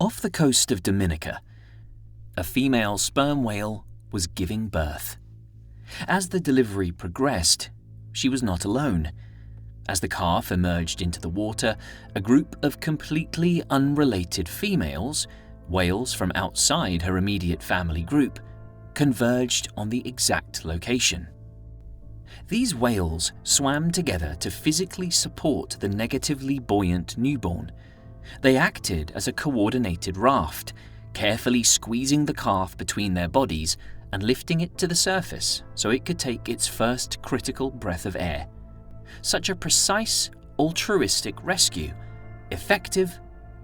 Off the coast of Dominica, a female sperm whale was giving birth. As the delivery progressed, she was not alone. As the calf emerged into the water, a group of completely unrelated females, whales from outside her immediate family group, converged on the exact location. These whales swam together to physically support the negatively buoyant newborn. They acted as a coordinated raft, carefully squeezing the calf between their bodies and lifting it to the surface so it could take its first critical breath of air. Such a precise, altruistic rescue, effective,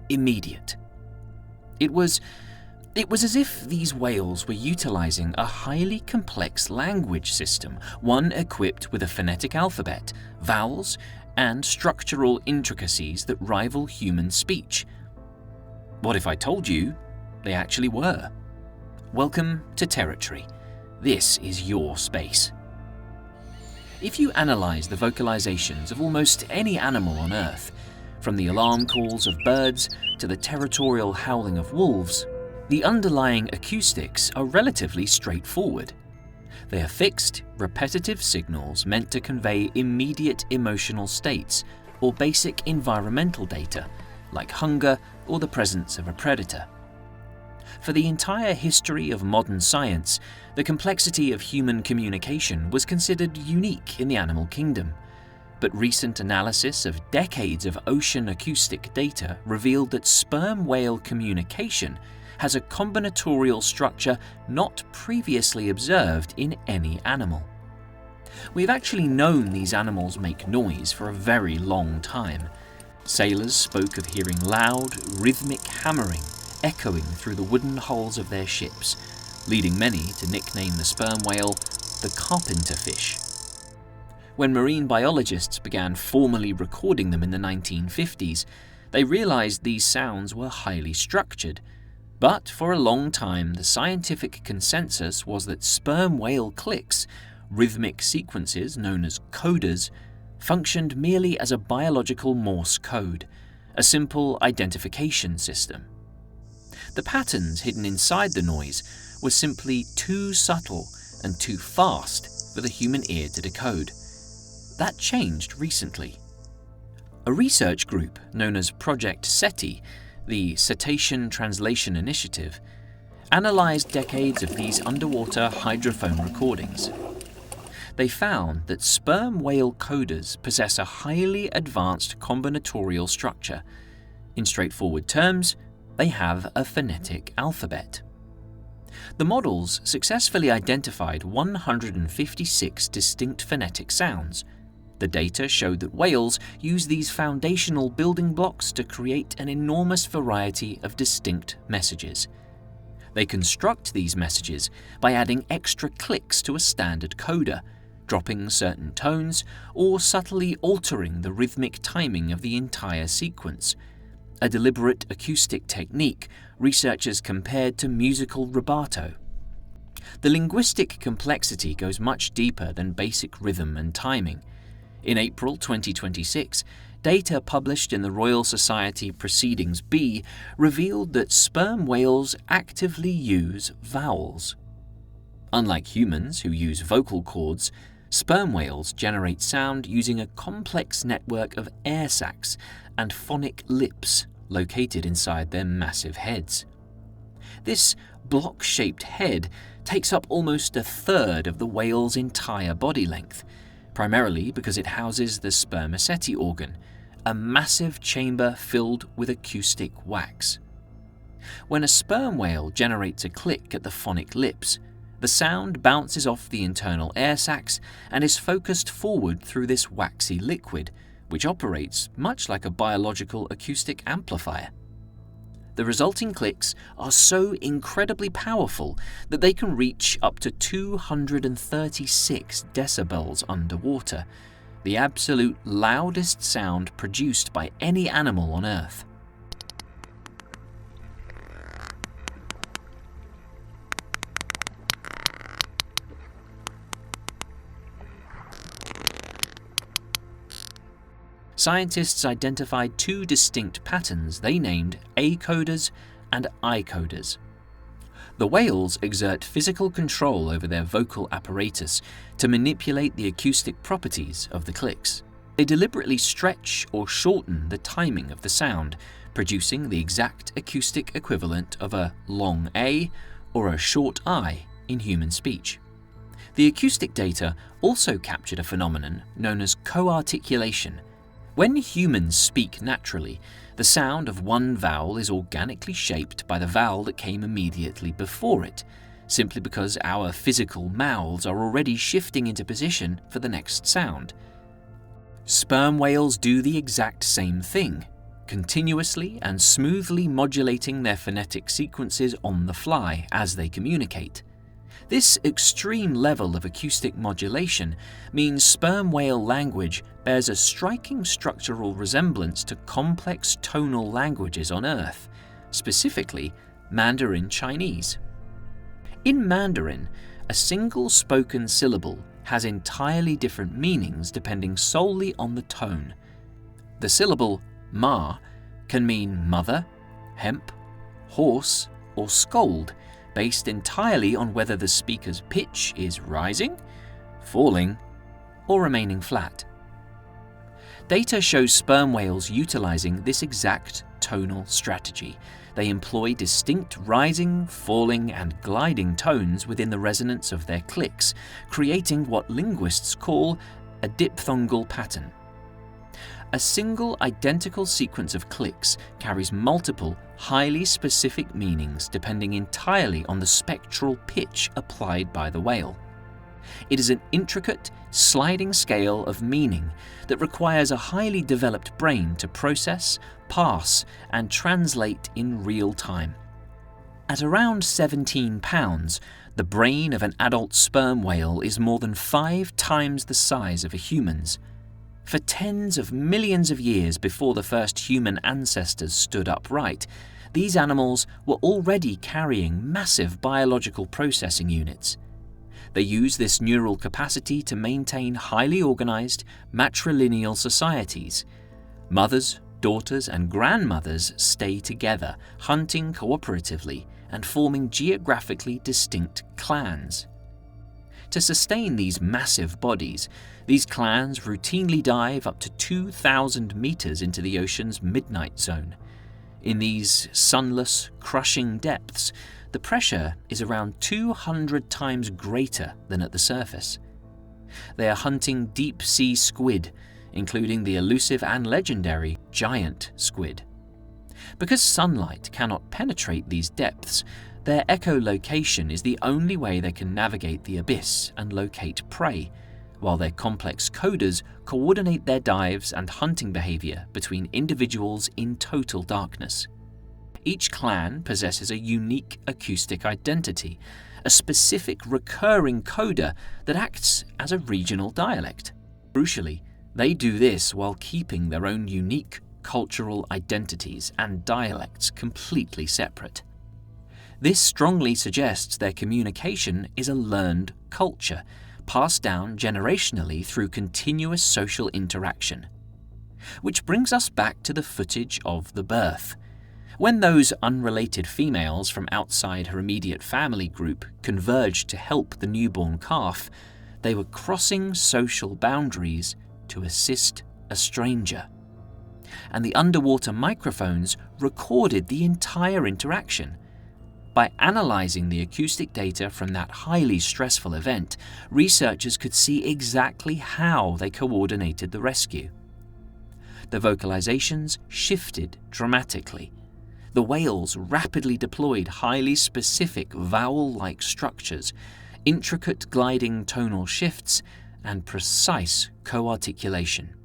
immediate. It was as if these whales were utilizing a highly complex language system, one equipped with a phonetic alphabet, vowels, and structural intricacies that rival human speech. What if I told you they actually were? Welcome to territory. This is your space. If you analyze the vocalizations of almost any animal on Earth, from the alarm calls of birds to the territorial howling of wolves, the underlying acoustics are relatively straightforward. They are fixed, repetitive signals meant to convey immediate emotional states or basic environmental data, like hunger or the presence of a predator. For the entire history of modern science, the complexity of human communication was considered unique in the animal kingdom. But recent analysis of decades of ocean acoustic data revealed that sperm whale communication has a combinatorial structure not previously observed in any animal. We've actually known these animals make noise for a very long time. Sailors spoke of hearing loud, rhythmic hammering echoing through the wooden hulls of their ships, leading many to nickname the sperm whale the carpenter fish. When marine biologists began formally recording them in the 1950s, they realized these sounds were highly structured. But for a long time, the scientific consensus was that sperm whale clicks, rhythmic sequences known as codas, functioned merely as a biological Morse code, a simple identification system. The patterns hidden inside the noise were simply too subtle and too fast for the human ear to decode. That changed recently. A research group known as Project SETI, the Cetacean Translation Initiative, analyzed decades of these underwater hydrophone recordings. They found that sperm whale codas possess a highly advanced combinatorial structure. In straightforward terms, they have a phonetic alphabet. The models successfully identified 156 distinct phonetic sounds. The data showed that whales use these foundational building blocks to create an enormous variety of distinct messages. They construct these messages by adding extra clicks to a standard coda, dropping certain tones, or subtly altering the rhythmic timing of the entire sequence. A deliberate acoustic technique researchers compared to musical rubato. The linguistic complexity goes much deeper than basic rhythm and timing. In April 2026, data published in the Royal Society Proceedings B revealed that sperm whales actively use vowels. Unlike humans who use vocal cords, sperm whales generate sound using a complex network of air sacs and phonic lips located inside their massive heads. This block-shaped head takes up almost a third of the whale's entire body length, primarily because it houses the spermaceti organ, a massive chamber filled with acoustic wax. When a sperm whale generates a click at the phonic lips, the sound bounces off the internal air sacs and is focused forward through this waxy liquid, which operates much like a biological acoustic amplifier. The resulting clicks are so incredibly powerful that they can reach up to 236 decibels underwater, the absolute loudest sound produced by any animal on Earth. Scientists identified two distinct patterns they named a-codas and i-codas. The whales exert physical control over their vocal apparatus to manipulate the acoustic properties of the clicks. They deliberately stretch or shorten the timing of the sound, producing the exact acoustic equivalent of a long A or a short I in human speech. The acoustic data also captured a phenomenon known as co-articulation. When humans speak naturally, the sound of one vowel is organically shaped by the vowel that came immediately before it, simply because our physical mouths are already shifting into position for the next sound. Sperm whales do the exact same thing, continuously and smoothly modulating their phonetic sequences on the fly as they communicate. This extreme level of acoustic modulation means sperm whale language bears a striking structural resemblance to complex tonal languages on Earth, specifically Mandarin Chinese. In Mandarin, a single spoken syllable has entirely different meanings depending solely on the tone. The syllable ma can mean mother, hemp, horse, or scold, based entirely on whether the speaker's pitch is rising, falling, or remaining flat. Data shows sperm whales utilizing this exact tonal strategy. They employ distinct rising, falling, and gliding tones within the resonance of their clicks, creating what linguists call a diphthongal pattern. A single identical sequence of clicks carries multiple, highly specific meanings depending entirely on the spectral pitch applied by the whale. It is an intricate, sliding scale of meaning that requires a highly developed brain to process, parse, and translate in real time. At around 17 pounds, the brain of an adult sperm whale is more than 5 times the size of a human's. For tens of millions of years before the first human ancestors stood upright, these animals were already carrying massive biological processing units. They use this neural capacity to maintain highly organized, matrilineal societies. Mothers, daughters, and grandmothers stay together, hunting cooperatively and forming geographically distinct clans. To sustain these massive bodies, these clans routinely dive up to 2,000 meters into the ocean's midnight zone. In these sunless, crushing depths, the pressure is around 200 times greater than at the surface. They are hunting deep-sea squid, including the elusive and legendary giant squid. Because sunlight cannot penetrate these depths, their echolocation is the only way they can navigate the abyss and locate prey, while their complex codas coordinate their dives and hunting behavior between individuals in total darkness. Each clan possesses a unique acoustic identity, a specific recurring coda that acts as a regional dialect. Crucially, they do this while keeping their own unique cultural identities and dialects completely separate. This strongly suggests their communication is a learned culture, passed down generationally through continuous social interaction. Which brings us back to the footage of the birth. When those unrelated females from outside her immediate family group converged to help the newborn calf, they were crossing social boundaries to assist a stranger. And the underwater microphones recorded the entire interaction. By analyzing the acoustic data from that highly stressful event, researchers could see exactly how they coordinated the rescue. The vocalizations shifted dramatically. The whales rapidly deployed highly specific vowel-like structures, intricate gliding tonal shifts, and precise co-articulation.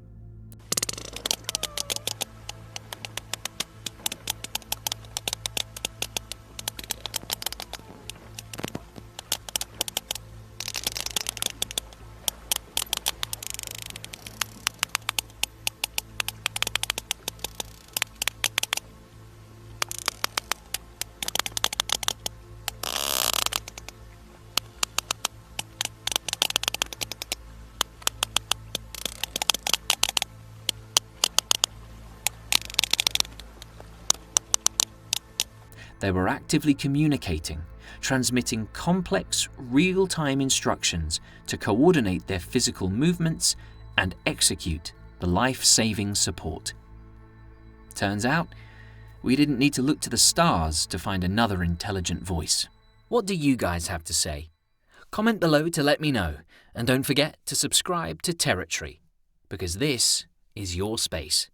They were actively communicating, transmitting complex, real-time instructions to coordinate their physical movements and execute the life-saving support. Turns out, we didn't need to look to the stars to find another intelligent voice. What do you guys have to say? Comment below to let me know, and don't forget to subscribe to Territory, because this is your space.